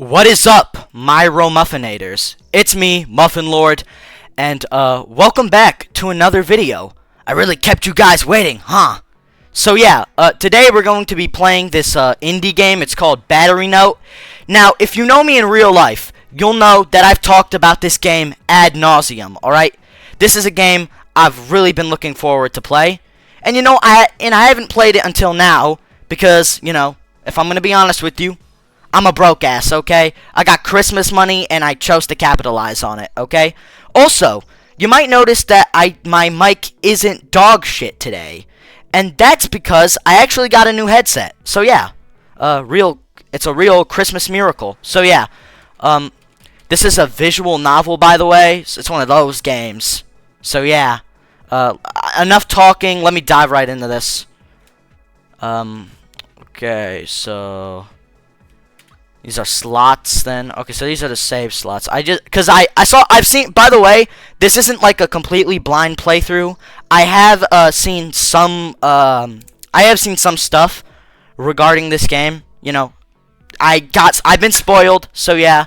What is up, my Muffinators? It's me, Muffin Lord, and welcome back to another video. I really kept you guys waiting, huh? So yeah, today we're going to be playing this indie game. It's called BatteryNote. Now, if you know me in real life, you'll know that I've talked about this game ad nauseum. All right, this is a game I've really been looking forward to play, and I haven't played it until now because if I'm gonna be honest with you, I'm a broke ass, okay? I got Christmas money and I chose to capitalize on it, okay? Also, you might notice that my mic isn't dog shit today. And that's because I actually got a new headset. So yeah, it's a real Christmas miracle. So yeah, this is a visual novel, by the way. So it's one of those games. So yeah, enough talking. Let me dive right into this. Okay, so these are slots then. Okay, so these are the save slots. I've seen, by the way, this isn't like a completely blind playthrough. I have seen some stuff regarding this game. I've been spoiled, so yeah.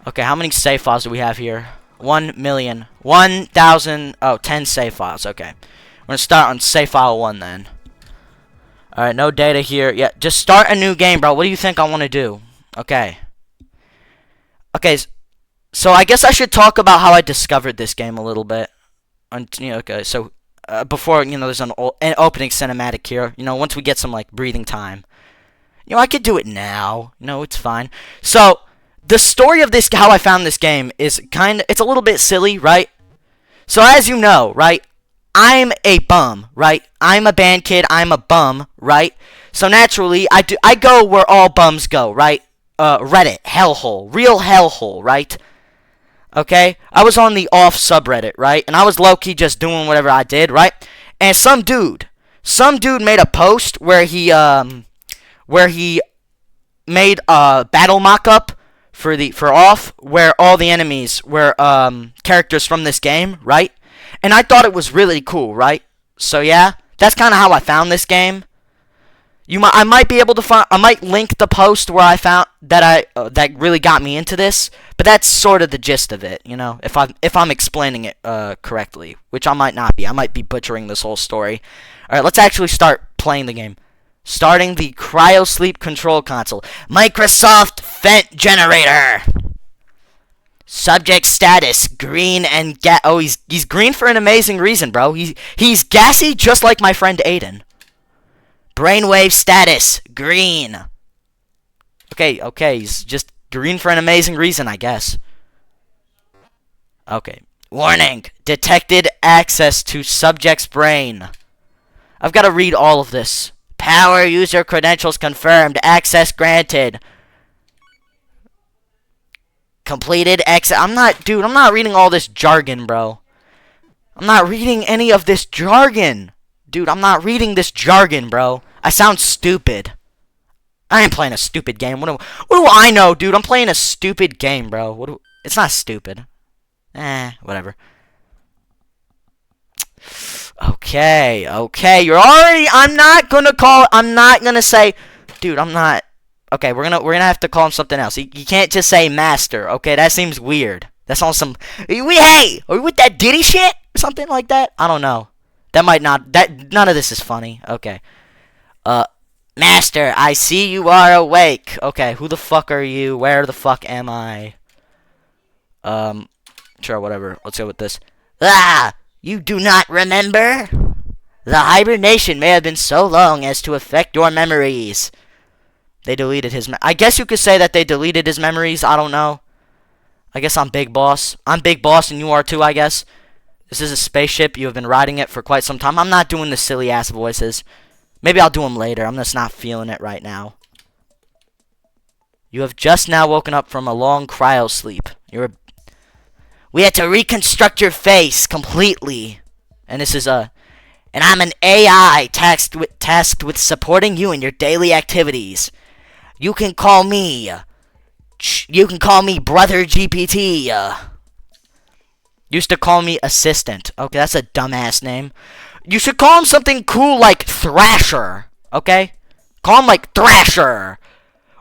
Okay, how many save files do we have here? 1,000,000, 1,000, 10 save files. Okay. We're gonna start on save file 1 then. Alright, no data here. Yeah, just start a new game, bro. What do you think I want to do? Okay. Okay, so I guess I should talk about how I discovered this game a little bit. Okay, so before, there's an opening cinematic here. Once we get some, breathing time. I could do it now. It's fine. So, the story of this, how I found this game is it's a little bit silly, right? So, as you know, right? I'm a bum, right? I'm a band kid. I'm a bum, right? So naturally, I go where all bums go, right? Reddit, hellhole, real hellhole, right? Okay, I was on the off subreddit, right? And I was low-key just doing whatever I did, right? And some dude made a post where he made a battle mock-up for off, where all the enemies were characters from this game, right? And I thought it was really cool, right? So yeah, that's kind of how I found this game. I might be able to find. I might link the post where I found that that really got me into this. But that's sort of the gist of it, if I'm explaining it correctly, which I might not be. I might be butchering this whole story. All right, let's actually start playing the game. Starting the cryo sleep control console. Microsoft Vent Generator. Subject status, green and he's green for an amazing reason, bro. He's gassy just like my friend Aiden. Brainwave status, green. Okay, he's just green for an amazing reason, I guess. Okay. Warning, detected access to subject's brain. I've got to read all of this. Power user credentials confirmed, access granted. Completed exit. I'm not reading all this jargon, bro. I'm not reading any of this jargon. Dude, I'm not reading this jargon, bro. I sound stupid. I ain't playing a stupid game. What do I know, dude? I'm playing a stupid game, bro. It's not stupid. Whatever. Okay. I'm not gonna say, dude, I'm not. Okay, we're gonna have to call him something else. You can't just say master. Okay, that seems weird. That's on some. Hey, are we with that Diddy shit or something like that? I don't know. That might not. None of this is funny. Okay. Master, I see you are awake. Okay, who the fuck are you? Where the fuck am I? Sure, whatever. Let's go with this. You do not remember? The hibernation may have been so long as to affect your memories. They deleted his I guess you could say that they deleted his memories. I don't know. I guess I'm Big Boss. I'm Big Boss and you are too, I guess. This is a spaceship. You have been riding it for quite some time. I'm not doing the silly-ass voices. Maybe I'll do them later. I'm just not feeling it right now. You have just now woken up from a long cryo sleep. We had to reconstruct your face completely. And this is and I'm an AI tasked with supporting you in your daily activities. You can call me Brother GPT. Used to call me Assistant. Okay, that's a dumbass name. You should call him something cool like Thrasher. Okay? Call him like Thrasher.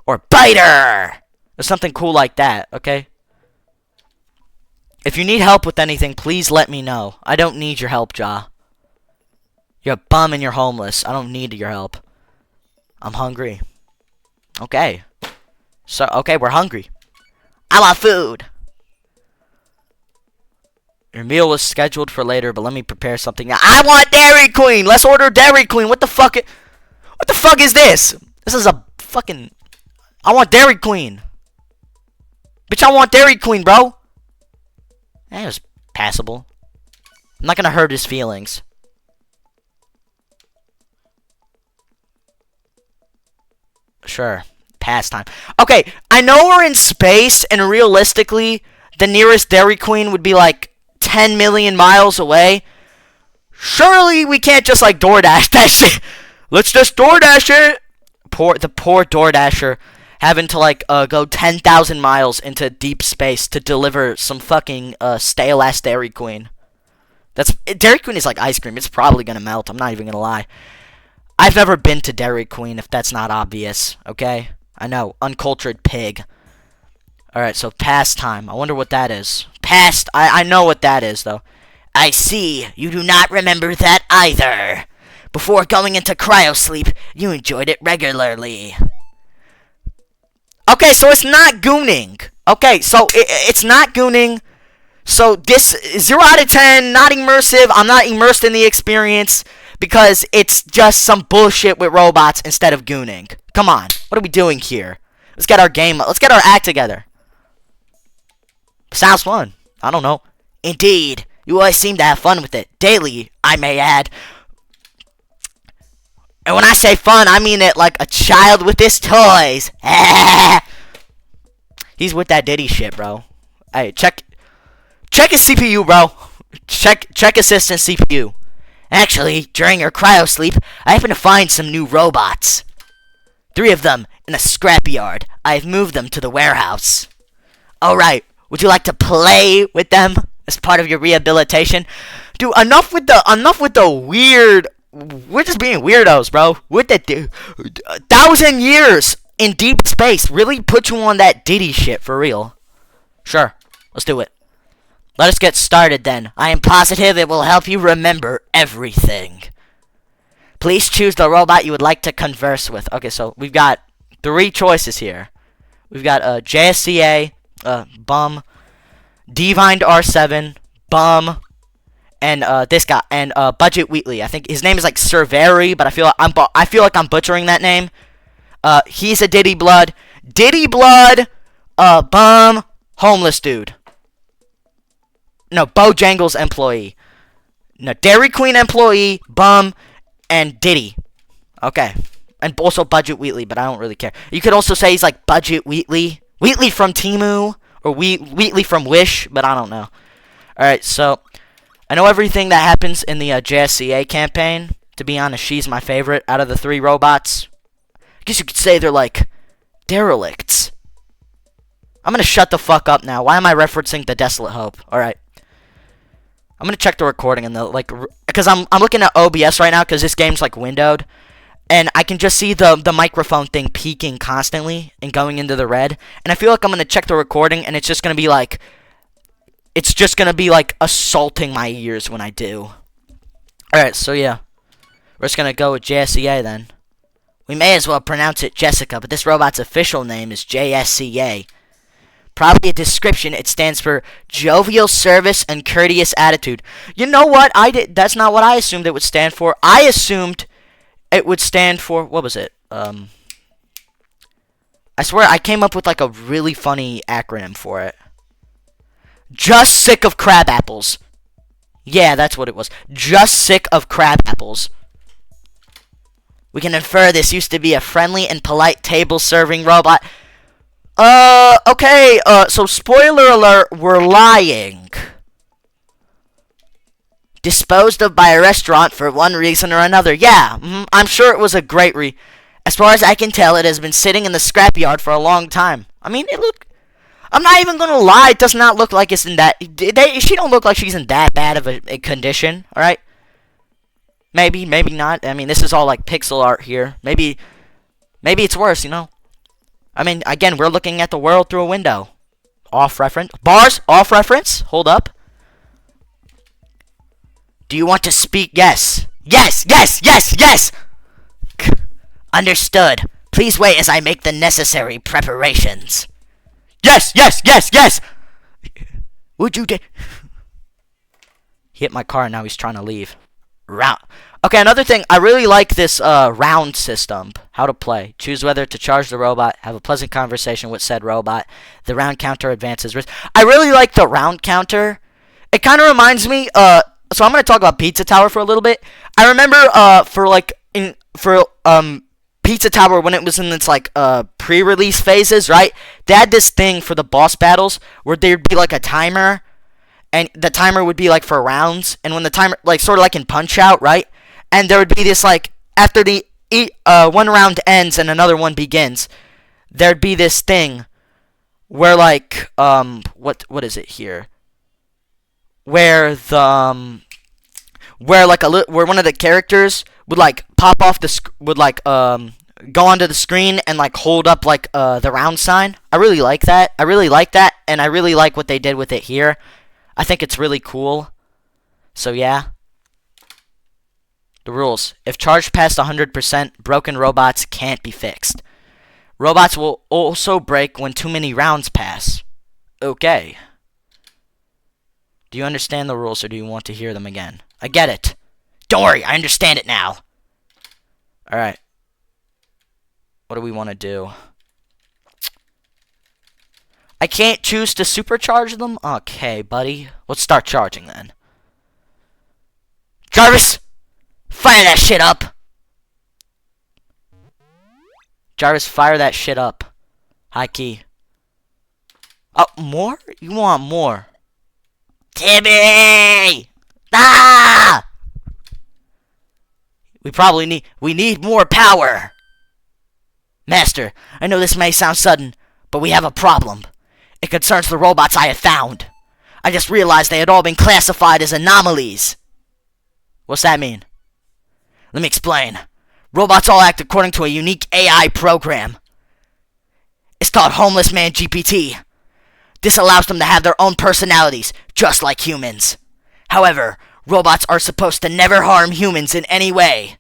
Or Biter. Or something cool like that, okay? If you need help with anything, please let me know. I don't need your help, Ja. You're a bum and you're homeless. I don't need your help. I'm hungry. Okay. So, okay, we're hungry. I want food. Your meal was scheduled for later, but let me prepare something now. I want Dairy Queen! Let's order Dairy Queen! What the fuck is this? This is a fucking... I want Dairy Queen! Bitch, I want Dairy Queen, bro! That was passable. I'm not gonna hurt his feelings. Sure. Pastime. Okay, I know we're in space, and realistically, the nearest Dairy Queen would be like 10 million miles away. Surely we can't just like DoorDash that shit. Let's just DoorDash it. The poor DoorDasher having to like go 10,000 miles into deep space to deliver some fucking stale ass Dairy Queen. Dairy Queen is like ice cream. It's probably gonna melt. I'm not even gonna lie. I've never been to Dairy Queen, if that's not obvious. Okay, I know, uncultured pig. Alright, so pastime. I wonder what that is. I know what that is, though. I see. You do not remember that either. Before going into cryosleep, you enjoyed it regularly. Okay, so it's not gooning. Okay, so it's not gooning. So this 0 out of 10, not immersive. I'm not immersed in the experience because it's just some bullshit with robots instead of gooning. Come on. What are we doing here? Let's get our act together. Sounds fun. I don't know. Indeed. You always seem to have fun with it. Daily, I may add. And when I say fun, I mean it like a child with his toys. He's with that Diddy shit, bro. Hey, check his CPU, bro. Check assistant CPU. Actually, during your cryosleep, I happen to find some new robots. 3 of them in a scrapyard. I've moved them to the warehouse. Alright. Would you like to play with them as part of your rehabilitation? Dude, enough with the weird... We're just being weirdos, bro. With the 1,000 years in deep space really put you on that Diddy shit for real. Sure, let's do it. Let us get started then. I am positive it will help you remember everything. Please choose the robot you would like to converse with. Okay, so we've got 3 choices here. We've got JSCA, bum, Divined R7, bum, and this guy, and Budget Wheatley. I think his name is like Cerveri, but I feel like I'm butchering that name. He's a Diddy Blood, bum, homeless dude. No, Bojangles employee. No, Dairy Queen employee, bum, and Diddy. Okay. And also Budget Wheatley, but I don't really care. You could also say he's like Budget Wheatley. Wheatley from Temu. Or Wheatley from Wish, but I don't know. Alright, so I know everything that happens in the JSCA campaign. To be honest, she's my favorite out of the 3 robots. I guess you could say they're like derelicts. I'm gonna shut the fuck up now. Why am I referencing the Desolate Hope? Alright. I'm gonna check the recording and because I'm looking at OBS right now because this game's like windowed, and I can just see the microphone thing peaking constantly and going into the red, and I feel like I'm gonna check the recording and it's just gonna be like assaulting my ears when I do. All right, so yeah, we're just gonna go with JSCA then. We may as well pronounce it Jessica, but this robot's official name is JSCA. Probably a description. It stands for jovial service and courteous attitude. You know what? That's not what I assumed it would stand for. I assumed it would stand for, what was it? I swear I came up with like a really funny acronym for it. Just sick of crab apples. Yeah, that's what it was. Just sick of crab apples. We can infer this used to be a friendly and polite table-serving robot. Okay, so spoiler alert, we're lying. Disposed of by a restaurant for one reason or another. Yeah, I'm sure it was a great As far as I can tell, it has been sitting in the scrapyard for a long time. I mean, I'm not even gonna lie, it does not look like it's in that... She don't look like she's in that bad of a condition, alright? Maybe, maybe not. I mean, this is all like pixel art here. Maybe it's worse, you know? I mean, again, we're looking at the world through a window. Off reference. Bars, off reference. Hold up. Do you want to speak? Yes. Yes, yes, yes, yes! Understood. Please wait as I make the necessary preparations. Yes, yes, yes, yes! Would you He hit my car and now he's trying to leave. Round. Okay, another thing, I really like this round system. How to play. Choose whether to charge the robot. Have a pleasant conversation with said robot. The round counter advances. I really like the round counter. It kind of reminds me, so I'm going to talk about Pizza Tower for a little bit. I remember, Pizza Tower, when it was in its, like, pre-release phases, right? They had this thing for the boss battles where there'd be, like, a timer. And the timer would be, like, for rounds. And when the timer, like, sort of like in Punch-Out, right? And there would be this, like, after the one round ends and another one begins, there'd be this thing where, like, what is it here? Where the, where one of the characters would, like, pop off go onto the screen and, like, hold up, like, the round sign. I really like that. I really like that, and I really like what they did with it here. I think it's really cool. So, yeah. The rules. If charged past 100%, broken robots can't be fixed. Robots will also break when too many rounds pass. Okay. Do you understand the rules, or do you want to hear them again? I get it. Don't worry, I understand it now. Alright. What do we want to do? I can't choose to supercharge them? Okay, buddy. Let's start charging then. Jarvis! Fire that shit up! Jarvis, fire that shit up. High key. Oh, more? You want more? Timmy! Ah! We need more power. Master, I know this may sound sudden, but we have a problem. It concerns the robots I have found. I just realized they had all been classified as anomalies. What's that mean? Let me explain. Robots all act according to a unique AI program. It's called Homeless Man GPT. This allows them to have their own personalities, just like humans. However, robots are supposed to never harm humans in any way.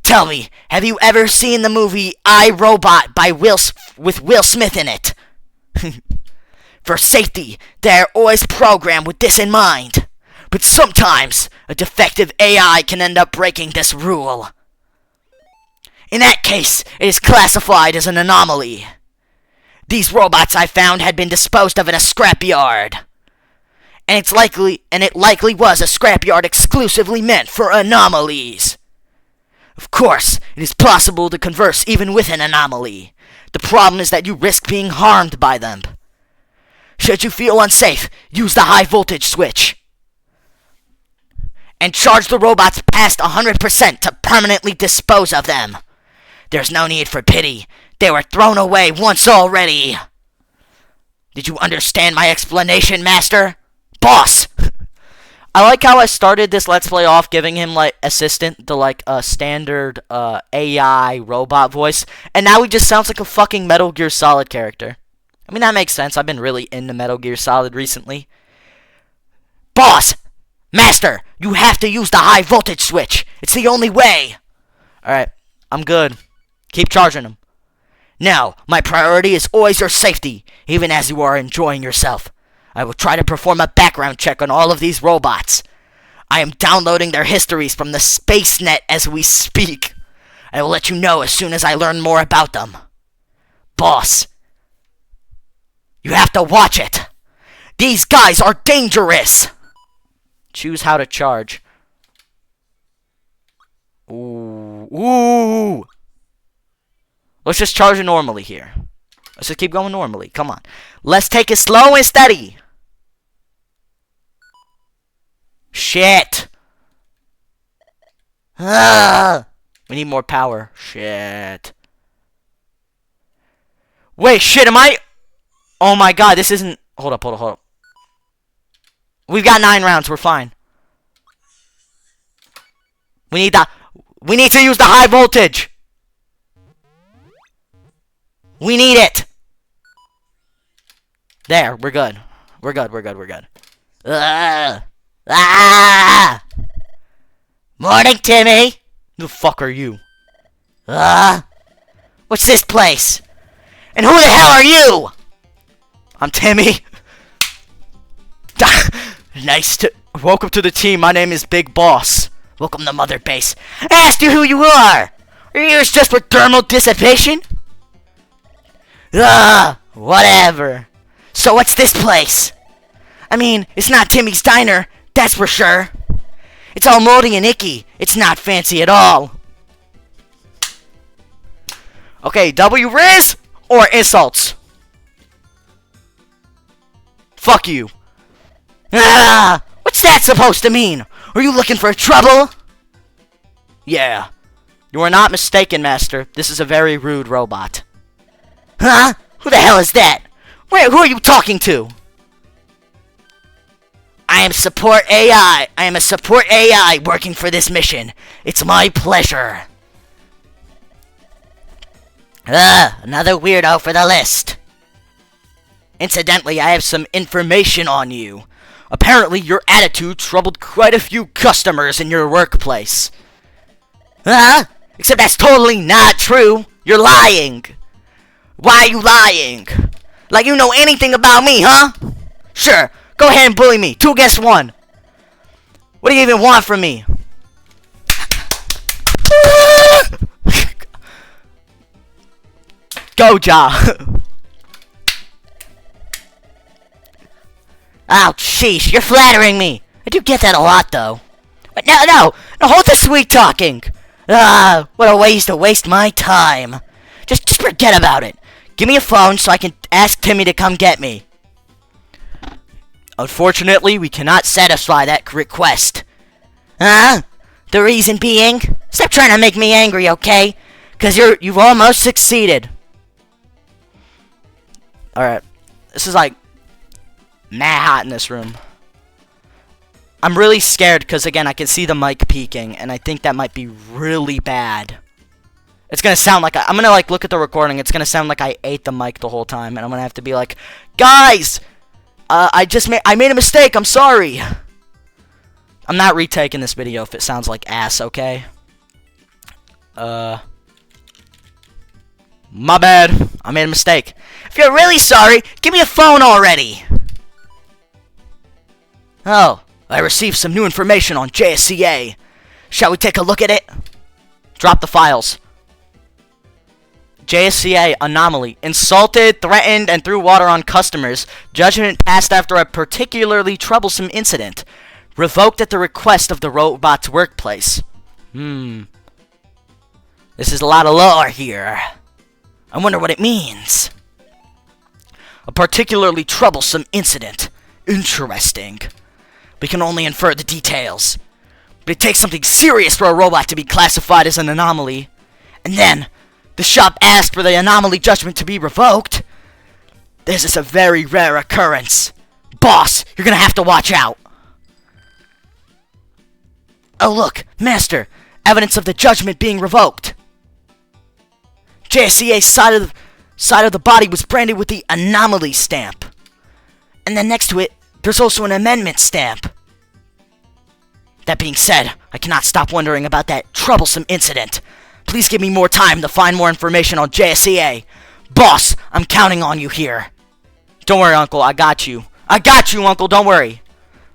Tell me, have you ever seen the movie I, Robot with Will Smith in it? For safety, they are always programmed with this in mind. But sometimes, a defective AI can end up breaking this rule. In that case, it is classified as an anomaly. These robots I found had been disposed of in a scrapyard. And it likely was a scrapyard exclusively meant for anomalies. Of course, it is possible to converse even with an anomaly. The problem is that you risk being harmed by them. Should you feel unsafe, use the high voltage switch. And charge the robots past 100% to permanently dispose of them. There's no need for pity. They were thrown away once already. Did you understand my explanation, Master? Boss! I like how I started this Let's Play off giving him, like, assistant, the, like, standard, AI robot voice. And now he just sounds like a fucking Metal Gear Solid character. I mean, that makes sense. I've been really into Metal Gear Solid recently. Boss! Master! You have to use the high voltage switch! It's the only way! Alright, I'm good. Keep charging them. Now, my priority is always your safety, even as you are enjoying yourself. I will try to perform a background check on all of these robots. I am downloading their histories from the SpaceNet as we speak. I will let you know as soon as I learn more about them. Boss, you have to watch it. These guys are dangerous. Choose how to charge. Ooh. Let's just charge it normally here. Let's just keep going normally. Come on. Let's take it slow and steady. Shit. We need more power. Shit. Wait, shit, am I... Oh my god, this isn't... Hold up. We've got 9 rounds, we're fine. We need to use the high voltage. We need it. There, we're good. We're good, we're good, we're good. Ah! Morning, Timmy! Who the fuck are you? What's this place? And who the hell are you? I'm Timmy. Welcome to the team. My name is Big Boss. Welcome to Mother Base. I asked you who you are. Are you yours just for thermal dissipation? Whatever. So what's this place? I mean, it's not Timmy's Diner, that's for sure. It's all moldy and icky. It's not fancy at all. Okay, W-Riz or insults? Fuck you. What's that supposed to mean? Are you looking for trouble? Yeah. You are not mistaken, Master. This is a very rude robot. Huh? Who the hell is that? Who are you talking to? I am support AI. I am a support AI working for this mission. It's my pleasure. Another weirdo for the list. Incidentally, I have some information on you. Apparently, your attitude troubled quite a few customers in your workplace. Except that's totally not true. You're lying. Why are you lying? Like you know anything about me, huh? Sure, go ahead and bully me. 2 against 1. What do you even want from me? Go, Ja. Oh, sheesh, you're flattering me. I do get that a lot, though. But no, hold the sweet talking. What a waste to waste my time. Just forget about it. Give me a phone so I can ask Timmy to come get me. Unfortunately, we cannot satisfy that request. The reason being? Stop trying to make me angry, okay? Because you've almost succeeded. Alright. This is like mad hot in this room. I'm really scared because, again, I can see the mic peaking, and I think that might be really bad. It's gonna sound like I'm gonna like look at the recording. It's gonna sound like I ate the mic the whole time, and I'm gonna have to be like, guys, I made a mistake. I'm sorry. I'm not retaking this video if it sounds like ass. Okay. My bad. I made a mistake. If you're really sorry, give me a phone already. Oh, I received some new information on JSCA. Shall we take a look at it? Drop the files. JSCA anomaly. Insulted, threatened, and threw water on customers. Judgment passed after a particularly troublesome incident. Revoked at the request of the robot's workplace. This is a lot of lore here. I wonder what it means. A particularly troublesome incident. Interesting. We can only infer the details. But it takes something serious for a robot to be classified as an anomaly. And then, the shop asked for the anomaly judgment to be revoked. This is a very rare occurrence. Boss, you're gonna have to watch out. Oh look, Master, evidence of the judgment being revoked. JSCA's side of the body was branded with the anomaly stamp. And then next to it, there's also an amendment stamp. That being said, I cannot stop wondering about that troublesome incident. Please give me more time to find more information on JSCA. Boss, I'm counting on you here. Don't worry, Uncle, I got you. I got you, Uncle, don't worry.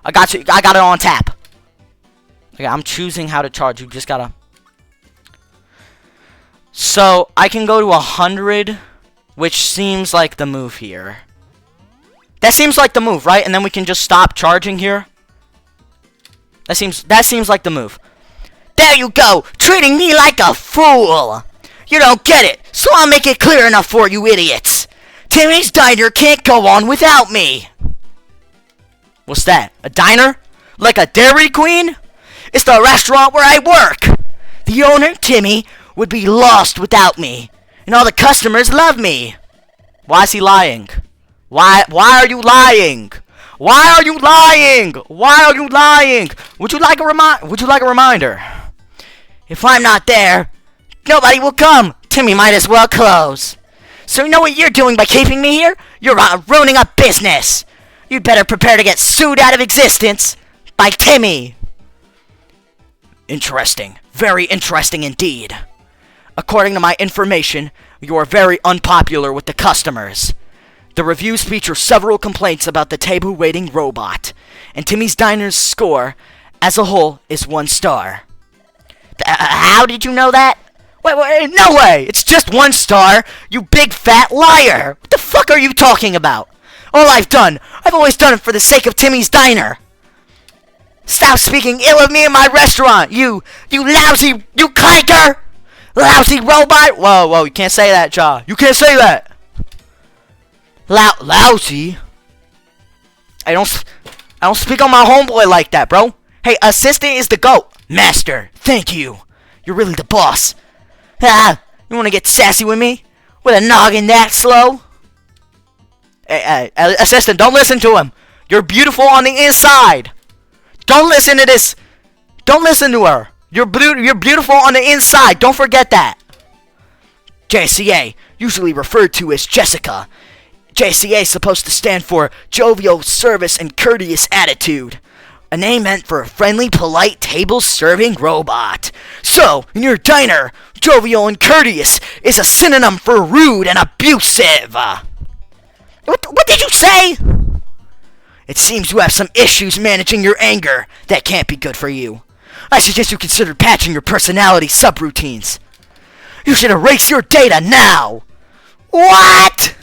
I got you, I got it on tap. Okay, I'm choosing how to charge, you just gotta... So, I can go to 100, which seems like the move here. That seems like the move, right? And then we can just stop charging here. That seems like the move. There you go, treating me like a fool. You don't get it, so I'll make it clear enough for you idiots. Timmy's Diner can't go on without me. What's that? A diner? Like a Dairy Queen? It's the restaurant where I work. The owner, Timmy, would be lost without me. And all the customers love me. Why is he lying? Why are you lying? Why are you lying? Why are you lying? Would you like a reminder? If I'm not there, nobody will come. Timmy might as well close. So you know what you're doing by keeping me here? You're ruining a business. You'd better prepare to get sued out of existence by Timmy. Interesting. Very interesting indeed. According to my information, you are very unpopular with the customers. The reviews feature several complaints about the table waiting robot, and Timmy's Diner's score as a whole is 1 star. How did you know that? Wait, no way! It's just 1 star, you big fat liar! What the fuck are you talking about? All I've always done it for the sake of Timmy's Diner. Stop speaking ill of me in my restaurant, you cliker! Lousy robot! Whoa, you can't say that, Ja. You can't say that! Lousy? I don't speak on my homeboy like that, bro. Hey, assistant is the GOAT. Master, thank you. You're really the boss. You wanna get sassy with me? With a noggin that slow? Hey, assistant, don't listen to him. You're beautiful on the inside. Don't listen to this. Don't listen to her. You're beautiful on the inside. Don't forget that. JCA, usually referred to as Jessica. JCA is supposed to stand for Jovial Service and Courteous Attitude. A name meant for a friendly, polite, table-serving robot. So, in your diner, jovial and courteous is a synonym for rude and abusive. What did you say? It seems you have some issues managing your anger. That can't be good for you. I suggest you consider patching your personality subroutines. You should erase your data now. What?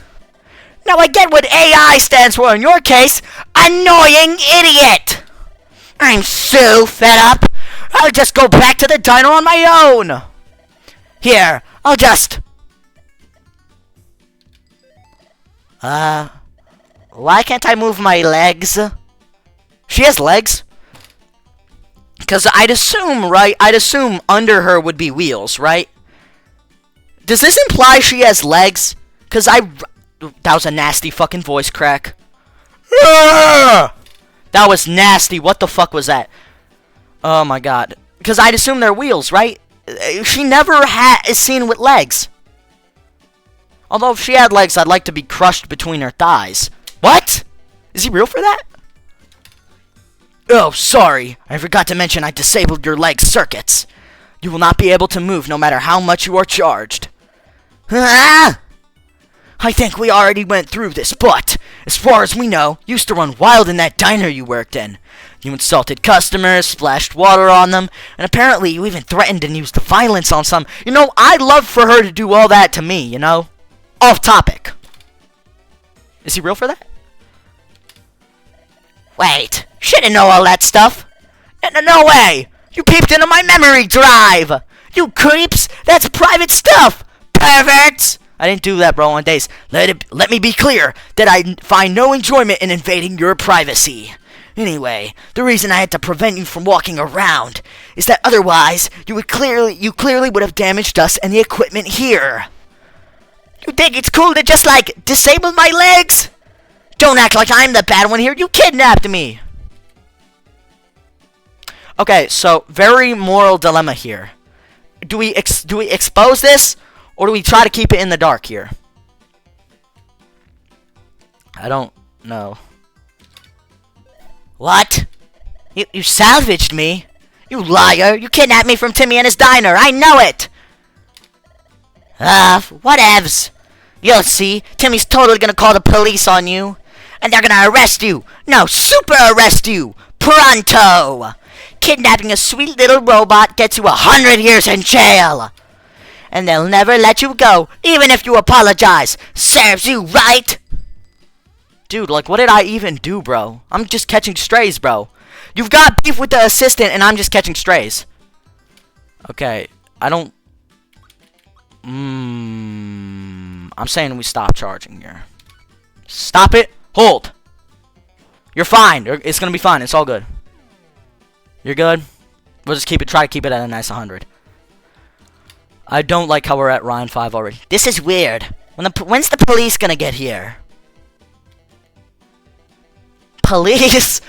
Now I get what AI stands for in your case. Annoying idiot. I'm so fed up. I'll just go back to the diner on my own. Here, I'll just... Why can't I move my legs? She has legs? Because I'd assume, right? I'd assume under her would be wheels, right? Does this imply she has legs? Because that was a nasty fucking voice crack. That was nasty. What the fuck was that? Oh my god. Because I'd assume they're wheels, right? She never is seen with legs. Although if she had legs, I'd like to be crushed between her thighs. What? Is he real for that? Oh, sorry. I forgot to mention I disabled your leg circuits. You will not be able to move no matter how much you are charged. Ah! I think we already went through this, but as far as we know, you used to run wild in that diner you worked in. You insulted customers, splashed water on them, and apparently you even threatened and used violence on some. You know, I'd love for her to do all that to me, you know? Off topic. Is he real for that? Wait, she didn't know all that stuff. No way! You peeped into my memory drive! You creeps! That's private stuff! Perverts! I didn't do that, bro, on days. Let me be clear that I find no enjoyment in invading your privacy. Anyway, the reason I had to prevent you from walking around is that otherwise you clearly would have damaged us and the equipment here. You think it's cool to just, like, disable my legs? Don't act like I'm the bad one here. You kidnapped me. Okay, so very moral dilemma here. Do we expose this, or do we try to keep it in the dark here? I don't know. What? You salvaged me? You liar! You kidnapped me from Timmy and his diner. I know it. Whatevs. You'll see. Timmy's totally gonna call the police on you. And they're gonna arrest you. No, super arrest you. Pronto. Kidnapping a sweet little robot gets you 100 years in jail. And they'll never let you go, even if you apologize. Serves you right. Dude, like, what did I even do, bro? I'm just catching strays, bro. You've got beef with the assistant, and I'm just catching strays. Okay, I don't... I'm saying we stop charging here. Stop it. Hold. You're fine. It's gonna be fine. It's all good. You're good? We'll just try to keep it at a nice 100. I don't like how we're at Ryan 5 already. This is weird. When's the police gonna get here? Police?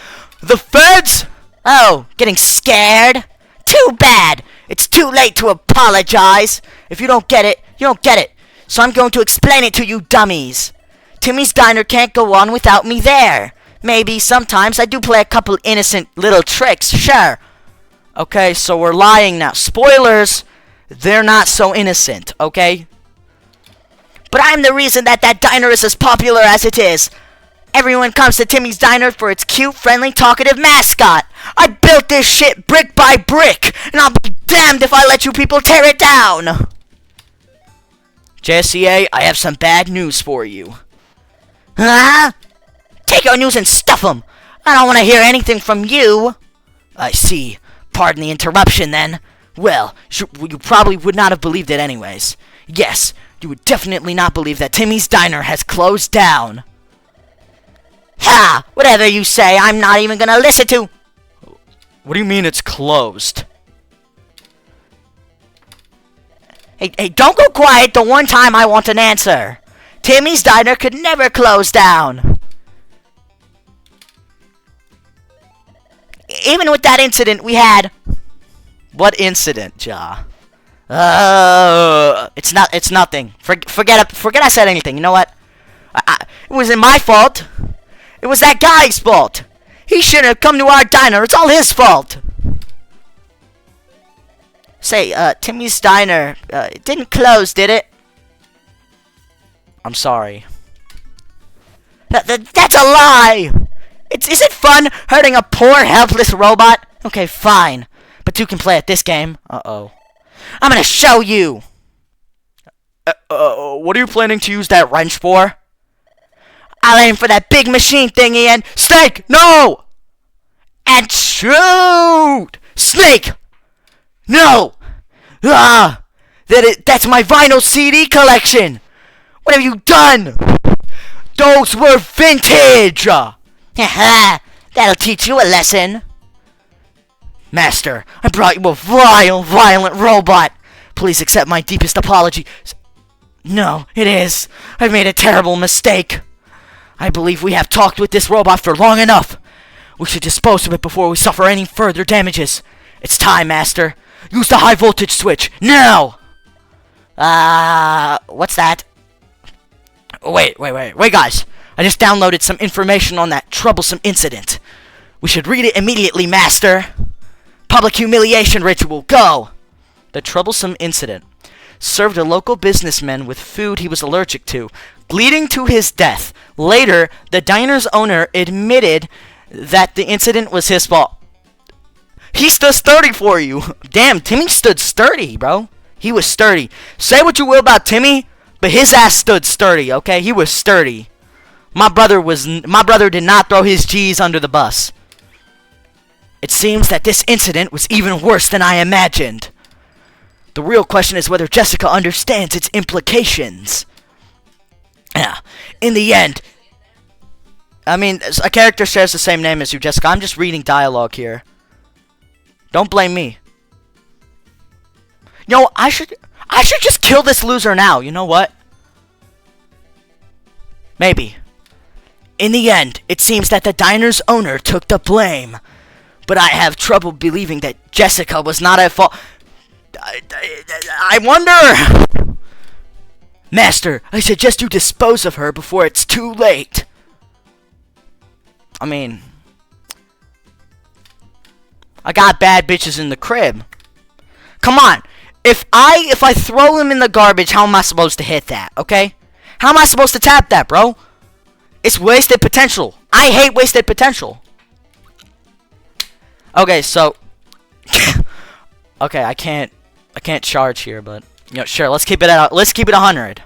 The feds? Oh, getting scared? Too bad. It's too late to apologize. If you don't get it, you don't get it. So I'm going to explain it to you dummies. Timmy's Diner can't go on without me there. Maybe sometimes I do play a couple innocent little tricks, sure. Okay, so we're lying now. Spoilers, they're not so innocent, okay? But I'm the reason that diner is as popular as it is. Everyone comes to Timmy's Diner for its cute, friendly, talkative mascot. I built this shit brick by brick, and I'll be damned if I let you people tear it down. JSCA, I have some bad news for you. Huh? Take your news and stuff 'em. I don't want to hear anything from you. I see. Pardon the interruption, then. Well, you probably would not have believed it anyways. Yes, you would definitely not believe that Timmy's Diner has closed down. Ha! Whatever you say, I'm not even gonna listen to... What do you mean it's closed? Hey, don't go quiet the one time I want an answer. Timmy's Diner could never close down. Even with that incident we had... What incident, Ja? It's nothing. Forget I said anything. You know what? It wasn't my fault. It was that guy's fault. He shouldn't have come to our diner. It's all his fault. Say, Timmy's Diner, it didn't close, did it? I'm sorry. That's a lie! Is it fun hurting a poor, helpless robot? Okay, fine. But two can play at this game. Uh-oh. I'm gonna show you! What are you planning to use that wrench for? I'll aim for that big machine thingy and... Snake! No! And shoot! Snake! No! Ah! That's my vinyl CD collection! What have you done? Those were vintage! Haha! That'll teach you a lesson. Master, I brought you a vile, violent robot. Please accept my deepest apology. No, it is. I've made a terrible mistake. I believe we have talked with this robot for long enough. We should dispose of it before we suffer any further damages. It's time, Master. Use the high voltage switch, now! What's that? Wait, guys. I just downloaded some information on that troublesome incident. We should read it immediately, Master. Public humiliation ritual, go! The troublesome incident served a local businessman with food he was allergic to, leading to his death. Later, the diner's owner admitted that the incident was his fault. He stood sturdy for you. Damn, Timmy stood sturdy, bro. He was sturdy. Say what you will about Timmy, but his ass stood sturdy, okay? He was sturdy. My brother did not throw his G's under the bus. It seems that this incident was even worse than I imagined. The real question is whether Jessica understands its implications. In the end, I mean, a character shares the same name as you, Jessica. I'm just reading dialogue here. Don't blame me. Yo, I should just kill this loser now. You know what? Maybe. In the end, it seems that the diner's owner took the blame. But I have trouble believing that Jessica was not at fault. I wonder... Master, I suggest you dispose of her before it's too late. I mean... I got bad bitches in the crib. Come on. If I throw them in the garbage, how am I supposed to hit that, okay? How am I supposed to tap that, bro? It's wasted potential. I hate wasted potential. Okay, so... okay, I can't charge here, but... You know, sure, let's keep it 100.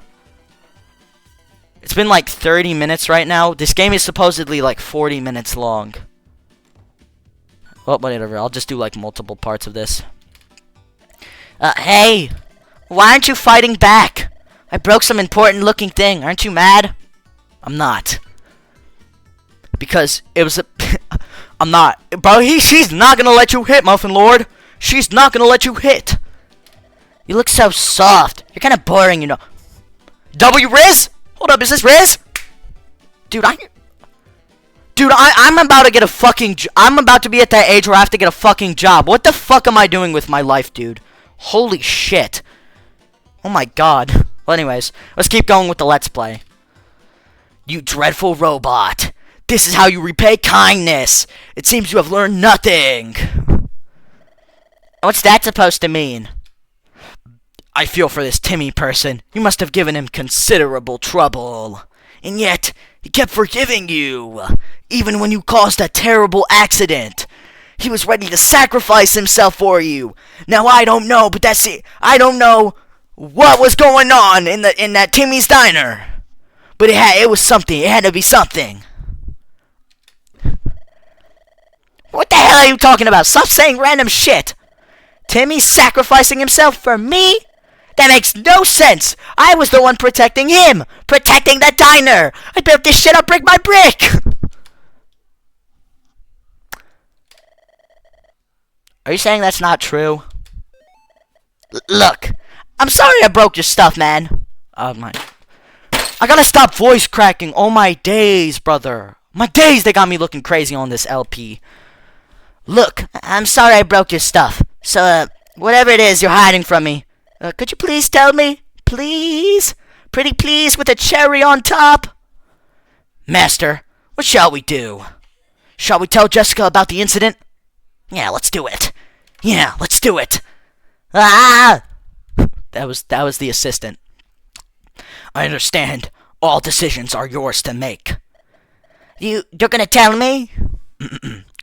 It's been like 30 minutes right now. This game is supposedly like 40 minutes long. Well, whatever. I'll just do like multiple parts of this. Hey! Why aren't you fighting back? I broke some important looking thing. Aren't you mad? I'm not. Because it was a... I'm not. Bro, she's not gonna let you hit, Muffin Lord. She's not gonna let you hit. You look so soft. You're kind of boring, you know. W Riz? Hold up, is this Riz? Dude, I'm about to get a fucking... I'm about to be at that age where I have to get a fucking job. What the fuck am I doing with my life, dude? Holy shit. Oh my god. Well, anyways, let's keep going with the Let's Play. You dreadful robot. This is how you repay kindness. It seems you have learned nothing. What's that supposed to mean? I feel for this Timmy person. You must have given him considerable trouble. And yet, he kept forgiving you. Even when you caused a terrible accident. He was ready to sacrifice himself for you. Now I don't know, but that's it. I don't know what was going on in that Timmy's diner. But it was something. It had to be something. What the hell are you talking about? Stop saying random shit. Timmy sacrificing himself for me? That makes no sense. I was the one protecting him. Protecting the diner. I built this shit up brick by brick. Are you saying that's not true? Look, I'm sorry I broke your stuff, man. Oh my. I gotta stop voice cracking. Oh my days, brother. My days, they got me looking crazy on this LP. Look, I'm sorry I broke your stuff. So, whatever it is you're hiding from me, could you please tell me? Please? Pretty please with a cherry on top? Master, what shall we do? Shall we tell Jessica about the incident? Yeah, let's do it. Yeah, let's do it. Ah! That was the assistant. I understand. All decisions are yours to make. You're gonna tell me?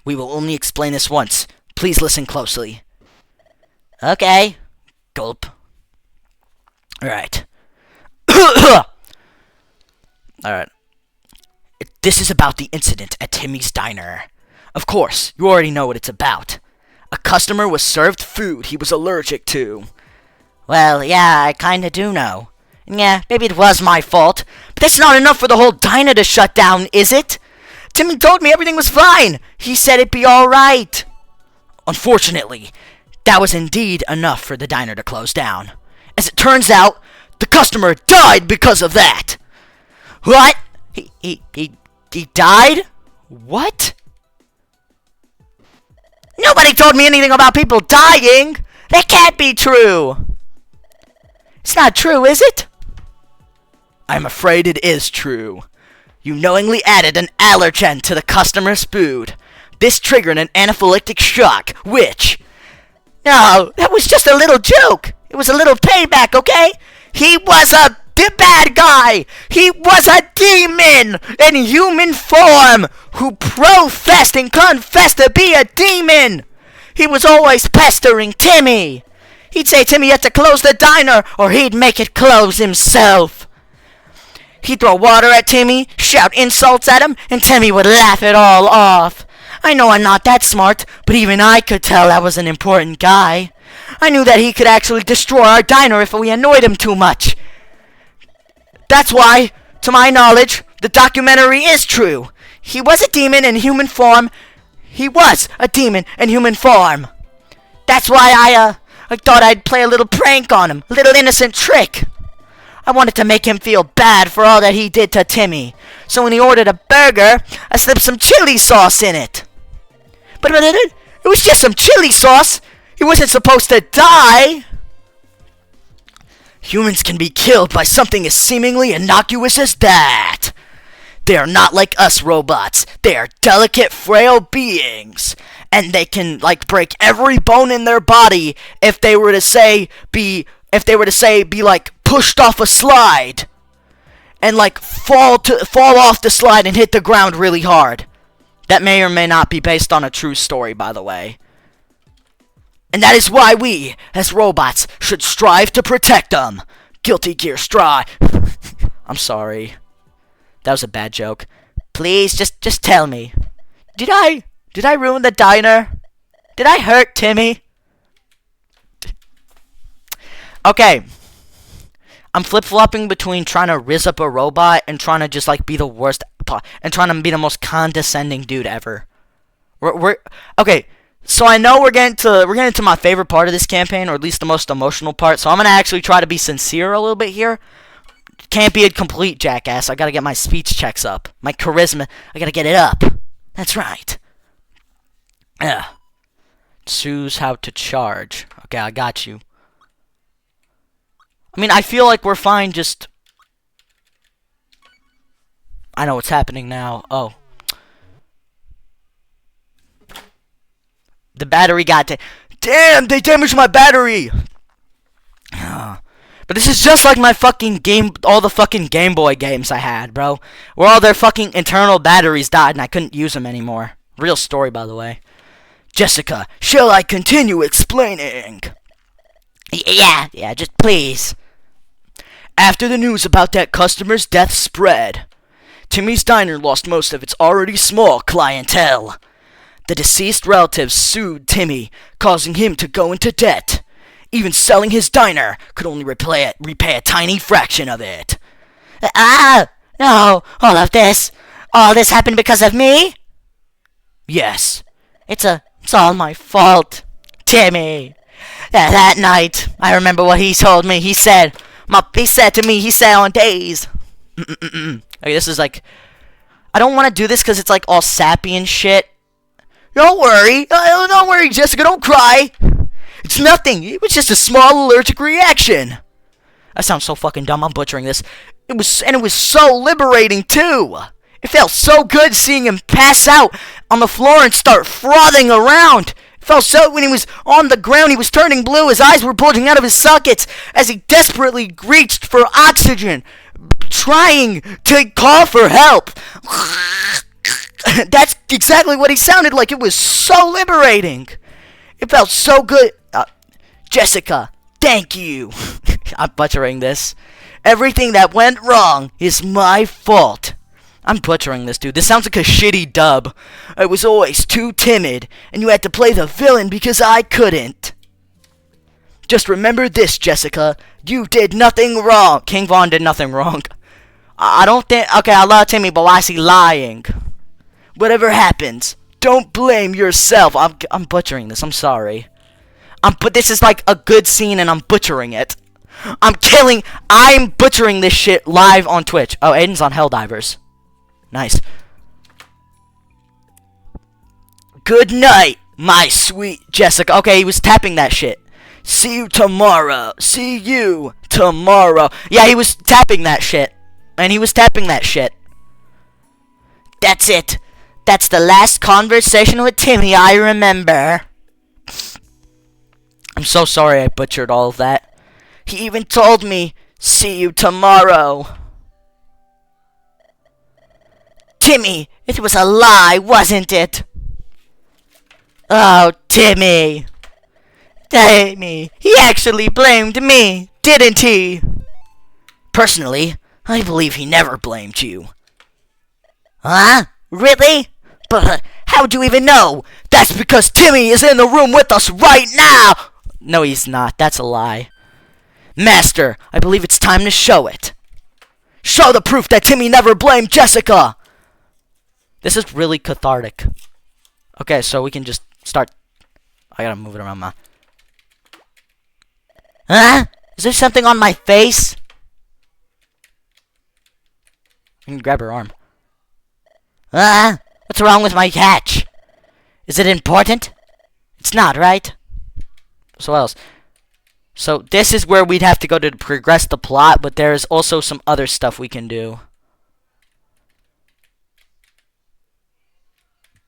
We will only explain this once. Please listen closely. Okay. Gulp. Alright. Alright. This is about the incident at Timmy's Diner. Of course, you already know what it's about. A customer was served food he was allergic to. Well, yeah, I kinda do know. Yeah, maybe it was my fault. But that's not enough for the whole diner to shut down, is it? Timmy told me everything was fine. He said it'd be alright. Unfortunately, that was indeed enough for the diner to close down. As it turns out, the customer died because of that. What? He died? What? Nobody told me anything about people dying. That can't be true. It's not true, is it? I'm afraid it is true. You knowingly added an allergen to the customer's food. This triggered an anaphylactic shock, which... No, that was just a little joke. It was a little payback, okay? He was the bad guy. He was a demon in human form who professed and confessed to be a demon. He was always pestering Timmy. He'd say Timmy had to close the diner or he'd make it close himself. He'd throw water at Timmy, shout insults at him, and Timmy would laugh it all off. I know I'm not that smart, but even I could tell that was an important guy. I knew that he could actually destroy our diner if we annoyed him too much. That's why, to my knowledge, the documentary is true. He was a demon in human form. He was a demon in human form. That's why I thought I'd play a little prank on him, a little innocent trick. I wanted to make him feel bad for all that he did to Timmy. So when he ordered a burger, I slipped some chili sauce in it. But it was just some chili sauce. He wasn't supposed to die. Humans can be killed by something as seemingly innocuous as that. They are not like us robots. They are delicate, frail beings. And they can, break every bone in their body if they were to say, be pushed off a slide. And, fall off the slide and hit the ground really hard. That may or may not be based on a true story, by the way. And that is why we, as robots, should strive to protect them. Guilty Gear strive. I'm sorry. That was a bad joke. Please, just tell me. Did I ruin the diner? Did I hurt Timmy? Okay. I'm flip-flopping between trying to rizz up a robot and trying to just, be the worst... and trying to be the most condescending dude ever. Okay, so I know we're getting to my favorite part of this campaign, or at least the most emotional part, so I'm gonna actually try to be sincere a little bit here. Can't be a complete jackass. I gotta get my speech checks up. My charisma, I gotta get it up. That's right. Choose how to charge. Okay, I got you. I mean, I feel like we're fine, just... I know what's happening now. Oh. The battery got... Damn, they damaged my battery! But this is just like my fucking game... All the fucking Game Boy games I had, bro. Where all their fucking internal batteries died and I couldn't use them anymore. Real story, by the way. Jessica, shall I continue explaining? Yeah, just please. After the news about that customer's death spread, Timmy's Diner lost most of its already small clientele. The deceased relatives sued Timmy, causing him to go into debt. Even selling his diner could only repay a tiny fraction of it. No, all this happened because of me? Yes. It's all my fault. Timmy. That night, I remember what he told me. He said on days. Okay, this is like, I don't want to do this because it's like all sappy and shit. Don't worry, Jessica, don't cry. It's nothing. It was just a small allergic reaction. That sounds so fucking dumb. I'm butchering this. It was so liberating too. It felt so good seeing him pass out on the floor and start frothing around. It felt so when he was on the ground, he was turning blue. His eyes were bulging out of his sockets as he desperately reached for oxygen, trying to call for help. That's exactly what he sounded like. It was so liberating. It felt so good. Jessica, thank you. I'm butchering this. Everything that went wrong is my fault. I'm butchering this, dude. This sounds like a shitty dub. I was always too timid, and you had to play the villain because I couldn't. Just remember this, Jessica. You did nothing wrong. King Von did nothing wrong. I don't think... Okay, I love Timmy, but why is he lying? Whatever happens, don't blame yourself. I'm butchering this. I'm sorry. But this is like a good scene, and I'm butchering it. I'm butchering this shit live on Twitch. Oh, Aiden's on Helldivers. Nice. Good night, my sweet Jessica. Okay, he was tapping that shit. See you tomorrow. See you tomorrow. Yeah, he was tapping that shit. And he was tapping that shit. That's it. That's the last conversation with Timmy I remember. I'm so sorry I butchered all of that. He even told me, see you tomorrow. Timmy, it was a lie, wasn't it? Oh, Timmy. Timmy, he actually blamed me, didn't he? Personally, I believe he never blamed you. Huh? Really? But how'd you even know? That's because Timmy is in the room with us right now! No, he's not. That's a lie. Master, I believe it's time to show it. Show the proof that Timmy never blamed Jessica! This is really cathartic. Okay, so we can just start... I gotta move it around my... Huh? Is there something on my face? You can grab her arm. What's wrong with my catch? Is it important? It's not, right? So what else? So this is where we'd have to go to progress the plot, but there's also some other stuff we can do.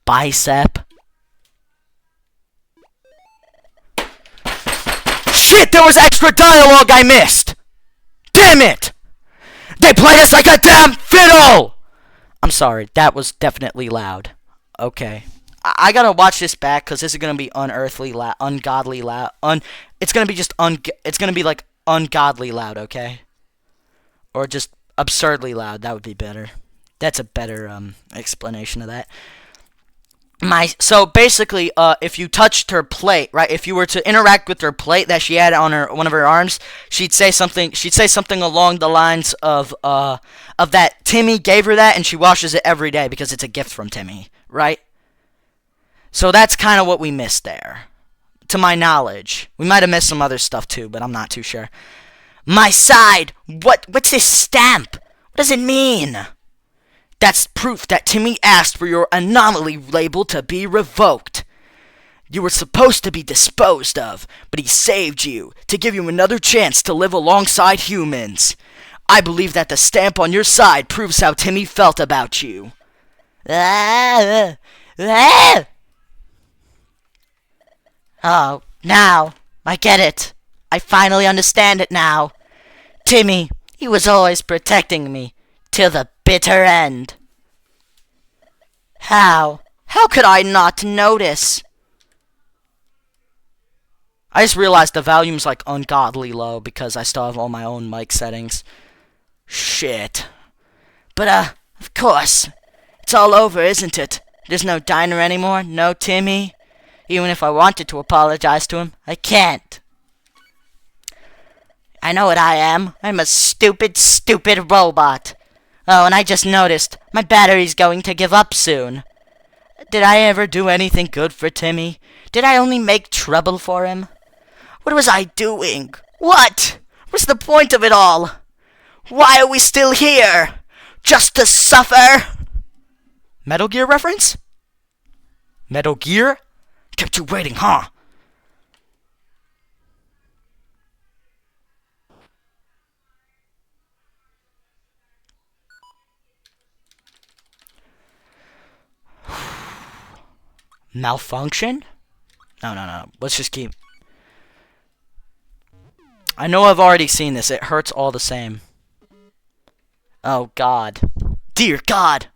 Bicep. Shit, there was extra dialogue I missed! Damn it! They played us like a damn fiddle! I'm sorry, that was definitely loud. Okay. I gotta watch this back, because this is gonna be unearthly loud, ungodly loud, it's gonna be just it's gonna be like ungodly loud, okay? Or just absurdly loud, that would be better. That's a better, explanation of that. So basically, if you touched her plate, right? If you were to interact with her plate that she had on one of her arms, she'd say something along the lines of that Timmy gave her that, and she washes it every day because it's a gift from Timmy, right? So that's kind of what we missed there, to my knowledge. We might have missed some other stuff too, but I'm not too sure. My side. What's this stamp? What does it mean? That's proof that Timmy asked for your anomaly label to be revoked. You were supposed to be disposed of, but he saved you to give you another chance to live alongside humans. I believe that the stamp on your side proves how Timmy felt about you. Oh, now, I get it. I finally understand it now. Timmy, he was always protecting me, till the bitter end. How? How could I not notice? I just realized the volume's like ungodly low because I still have all my own mic settings. Shit. But, of course. It's all over, isn't it? There's no diner anymore, no Timmy. Even if I wanted to apologize to him, I can't. I know what I am. I'm a stupid, stupid robot. Oh, and I just noticed, my battery's going to give up soon. Did I ever do anything good for Timmy? Did I only make trouble for him? What was I doing? What? What's the point of it all? Why are we still here? Just to suffer? Metal Gear reference? Metal Gear? Kept you waiting, huh? Malfunction? No. Let's just keep... I know I've already seen this. It hurts all the same. Oh, God. Dear God!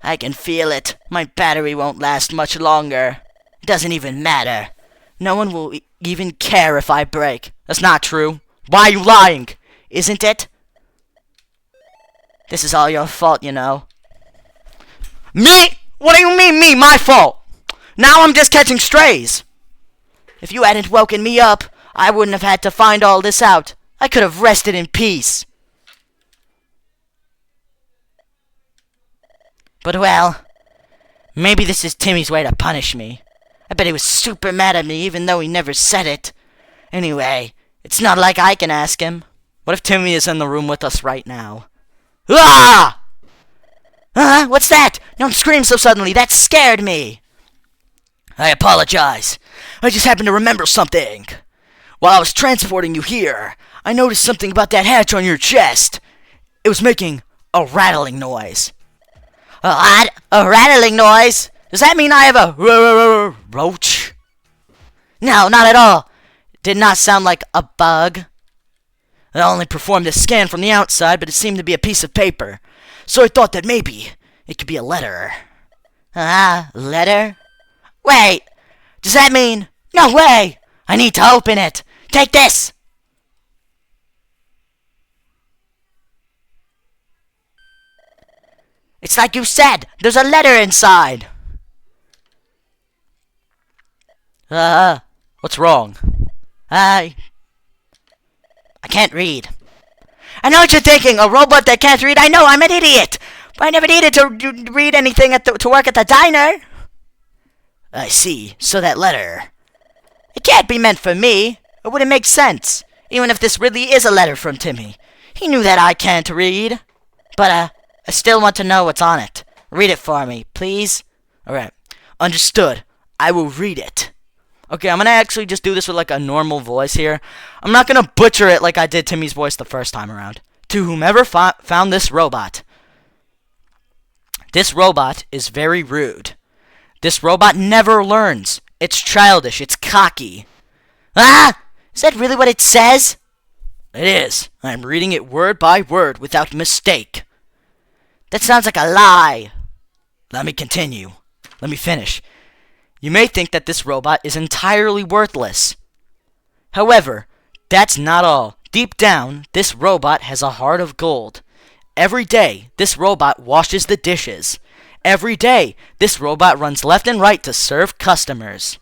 I can feel it. My battery won't last much longer. It doesn't even matter. No one will even care if I break. That's not true. Why are you lying? Isn't it? This is all your fault, you know. Me? What do you mean, me? My fault? Now I'm just catching strays. If you hadn't woken me up, I wouldn't have had to find all this out. I could have rested in peace. But well, maybe this is Timmy's way to punish me. I bet he was super mad at me even though he never said it. Anyway, it's not like I can ask him. What if Timmy is in the room with us right now? Ah! What's that? Don't scream so suddenly. That scared me. I apologize. I just happened to remember something. While I was transporting you here, I noticed something about that hatch on your chest. It was making a rattling noise. A rattling noise? Does that mean I have a roach? No, not at all. It did not sound like a bug. I only performed a scan from the outside, but it seemed to be a piece of paper. So I thought that maybe it could be a letter. Letter? Wait, does that mean... No way! I need to open it. Take this! It's like you said. There's a letter inside. What's wrong? I can't read. I know what you're thinking. A robot that can't read. I know, I'm an idiot. But I never needed to read anything to work at the diner. I see. So that letter... It can't be meant for me. It wouldn't make sense. Even if this really is a letter from Timmy. He knew that I can't read. But, I still want to know what's on it. Read it for me, please. Alright. Understood. I will read it. Okay, I'm gonna actually just do this with like a normal voice here. I'm not gonna butcher it like I did Timmy's voice the first time around. To whomever found this robot. This robot is very rude. This robot never learns. It's childish. It's cocky. Is that really what it says? It is. I'm reading it word by word without mistake. That sounds like a lie. Let me continue. Let me finish. You may think that this robot is entirely worthless. However, that's not all. Deep down, this robot has a heart of gold. Every day, this robot washes the dishes. Every day, this robot runs left and right to serve customers.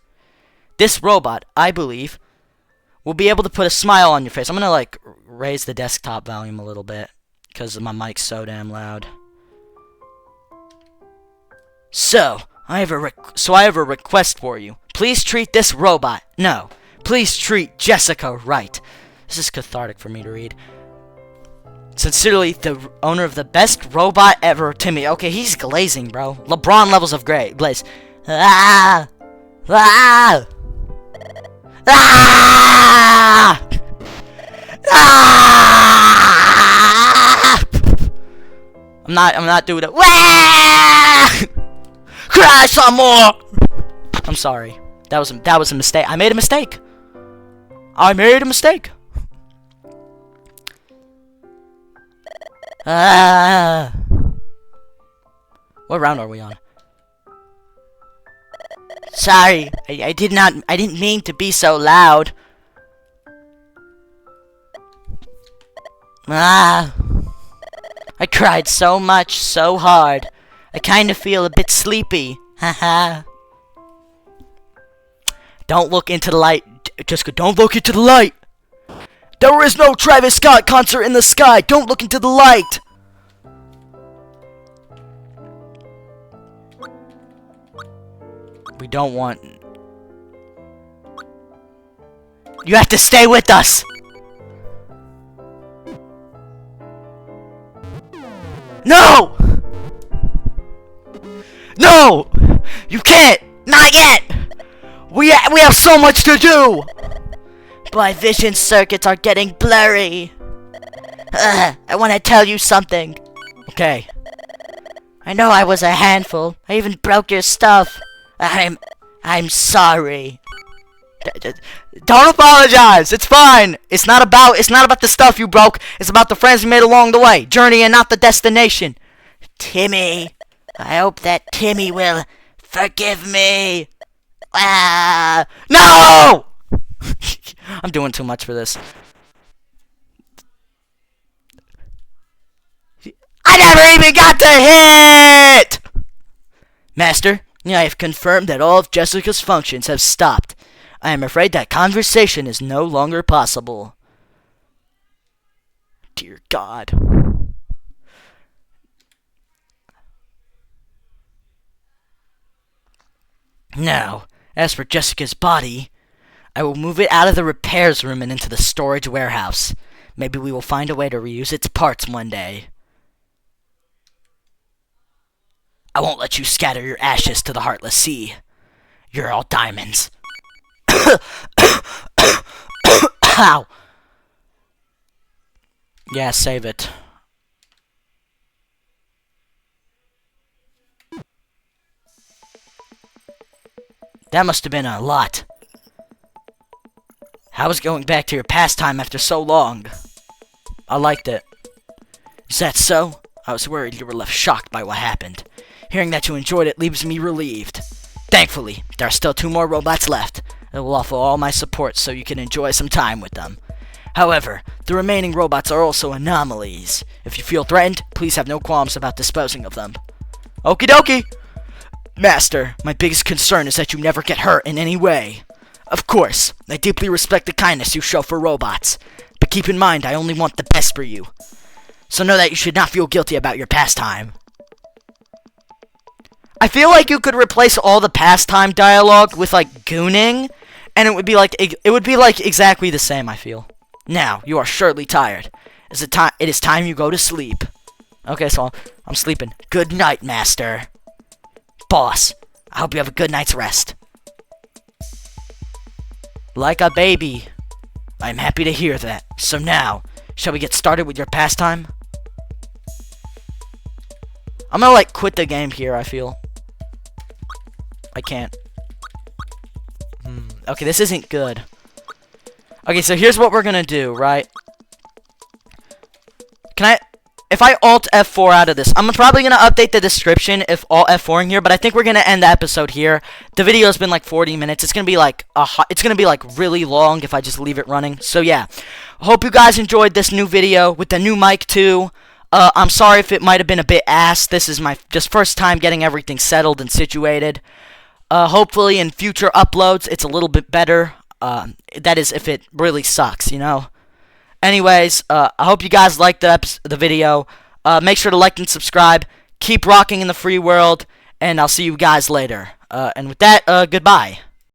This robot, I believe, will be able to put a smile on your face. I'm gonna, like, raise the desktop volume a little bit because my mic's so damn loud. So, I have a request for you. Please treat this robot. No, please treat Jessica right. This is cathartic for me to read. Sincerely, the owner of the best robot ever, Timmy. Okay, he's glazing, bro. LeBron levels of glaze. Ah! Ah! Ah! I'm not doing it. Wah! Cry some more. I'm sorry. That was a mistake. I made a mistake. Ah. What round are we on? Sorry. I didn't mean to be so loud. Ah. I cried so much, so hard. I kind of feel a bit sleepy. Haha. Don't look into the light. Jessica, don't look into the light. There is no Travis Scott concert in the sky. Don't look into the light. We don't want... You have to stay with us. No! No! You can't! Not yet! We have so much to do! My vision circuits are getting blurry. I want to tell you something. Okay. I know I was a handful. I even broke your stuff. I'm sorry. Don't apologize. It's fine. It's not about the stuff you broke. It's about the friends you made along the way. Journey and not the destination. Timmy. I hope that Timmy will forgive me. Ah, no! I'm doing too much for this. I never even got to hit! Master, I have confirmed that all of Jessica's functions have stopped. I am afraid that conversation is no longer possible. Dear God. Now, as for Jessica's body, I will move it out of the repairs room and into the storage warehouse. Maybe we will find a way to reuse its parts one day. I won't let you scatter your ashes to the heartless sea. You're all diamonds. Ow. Yeah, save it. That must have been a lot. How was going back to your pastime after so long? I liked it. Is that so? I was worried you were left shocked by what happened. Hearing that you enjoyed it leaves me relieved. Thankfully, there are still 2 more robots left. I will offer all my support so you can enjoy some time with them. However, the remaining robots are also anomalies. If you feel threatened, please have no qualms about disposing of them. Okie dokie! Master, my biggest concern is that you never get hurt in any way. Of course, I deeply respect the kindness you show for robots, but keep in mind I only want the best for you. So know that you should not feel guilty about your pastime. I feel like you could replace all the pastime dialogue with like gooning, and it would be like exactly the same, I feel. Now, you are surely tired. It is time you go to sleep. Okay, so I'm sleeping. Good night, Master. Boss, I hope you have a good night's rest. Like a baby. I'm happy to hear that. So now, shall we get started with your pastime? I'm gonna like quit the game here, I feel. I can't. Okay, this isn't good. Okay, so here's what we're gonna do, right? If I Alt F4 out of this, I'm probably gonna update the description if Alt F4 in here, but I think we're gonna end the episode here. The video's been like 40 minutes. It's gonna be like really long if I just leave it running. So yeah, hope you guys enjoyed this new video with the new mic too. I'm sorry if it might have been a bit ass. This is my just first time getting everything settled and situated. Hopefully in future uploads it's a little bit better. That is if it really sucks, you know. Anyways, I hope you guys liked the video. Make sure to like and subscribe. Keep rocking in the free world, and I'll see you guys later. And with that, goodbye.